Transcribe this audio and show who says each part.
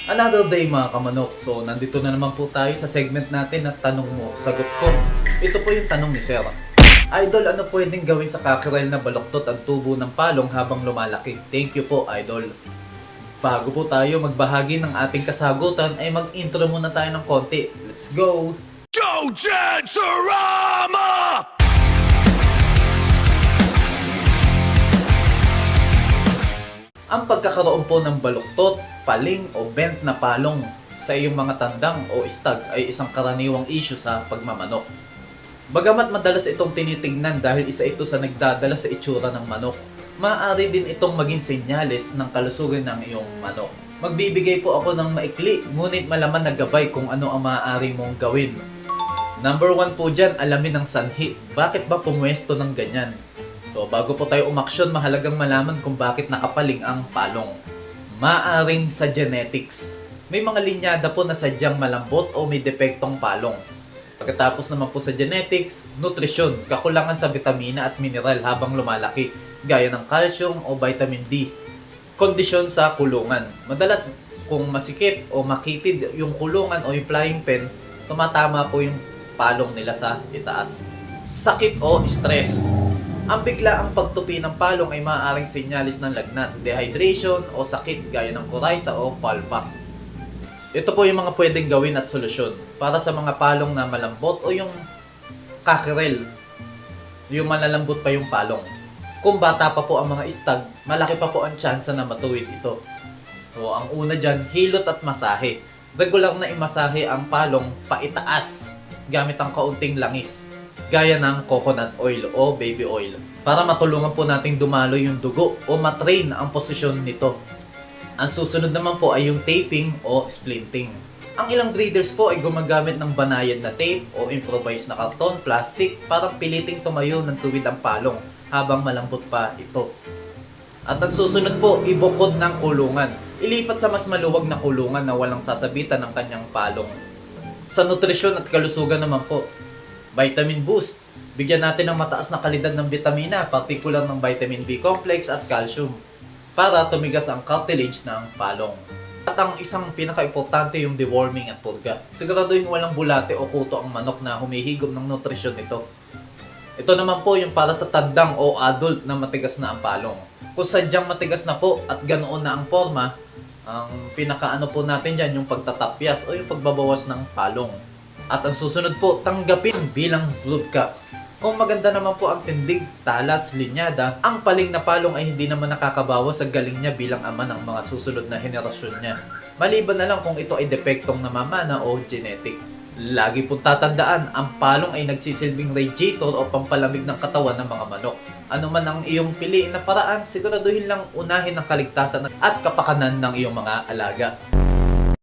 Speaker 1: Another day mga kamanok. So nandito na naman po tayo sa segment natin na tanong mo, sagot ko. Ito po yung tanong ni Sir. Idol, ano pwedeng gawin sa cockerel na baluktot ang tubo ng palong habang lumalaki? Thank you po, Idol. Bago po tayo magbahagi ng ating kasagutan ay mag-intro muna tayo ng konti. Let's go!
Speaker 2: Joe Jansurama!
Speaker 1: Ang pagkakaroon po ng baluktot, paling o bent na palong sa iyong mga tandang o stag ay isang karaniwang issue sa pagmamanok. Bagamat madalas itong tinitignan dahil isa ito sa nagdadala sa itsura ng manok, maaari din itong maging senyales ng kalusugan ng iyong manok. Magbibigay po ako ng maikli, ngunit malaman na gabay kung ano ang maaari mong gawin. Number 1 po dyan, alamin ang sanhi. Bakit ba pumwesto ng ganyan? So bago po tayo umaksyon, mahalagang malaman kung bakit nakapaling ang palong. Maaring sa genetics. May mga linyada po na sadyang malambot o may depektong palong. Pagkatapos naman po sa genetics, nutrisyon, kakulangan sa vitamina at mineral habang lumalaki, gaya ng calcium o vitamin D. Kondisyon sa kulungan. Madalas kung masikip o makitid yung kulungan o yung flying pen, tumatama po yung palong nila sa itaas. Sakit o stress. Ang biglaang pagtupi ng palong ay maaaring senyalis ng lagnat, dehydration o sakit gaya ng coryza o fowlpox. Ito po yung mga pwedeng gawin at solusyon para sa mga palong na malambot o yung cockerel, yung malalambot pa yung palong. Kung bata pa po ang mga stag, malaki pa po ang tsansa na matuwid ito. So, ang una dyan, hilot at masahe. Regular na imasahe ang palong paitaas gamit ang kaunting langis, gaya ng coconut oil o baby oil, para matulungan po nating dumalo yung dugo o matrain ang posisyon nito. Ang susunod naman po ay yung taping o splinting. Ang ilang breeders po ay gumagamit ng banayad na tape o improvised na karton, plastic para piliting tumayo ng tuwid ang palong habang malambot pa ito. At ang susunod po, ibukod ng kulungan. Ilipat sa mas maluwag na kulungan na walang sasabitan ng kanyang palong. Sa nutrisyon at kalusugan naman po, vitamin boost. Bigyan natin ng mataas na kalidad ng vitamina, partikular ng vitamin B complex at calcium, para tumigas ang cartilage ng palong. At ang isang pinaka-importante yung deworming at purga. Siguraduhin walang bulate o kuto ang manok na humihigop ng nutrisyon nito. Ito naman po yung para sa tandang o adult na matigas na ang palong. Kung sadyang matigas na po at ganoon na ang forma, ang pinakaano po natin dyan yung pagtatapyas o yung pagbabawas ng palong. At ang susunod po, tanggapin bilang brood cock. Kung maganda naman po ang tindig, talas, linyada, ang paling na palong ay hindi naman nakakabawas sa galing niya bilang ama ng mga susunod na henerasyon niya. Maliban na lang kung ito ay depektong namamana o genetic. Lagi pong tatandaan, ang palong ay nagsisilbing radiator o pampalamig ng katawan ng mga manok. Ano man ang iyong piliin na paraan, siguraduhin lang unahin ang kaligtasan at kapakanan ng iyong mga alaga.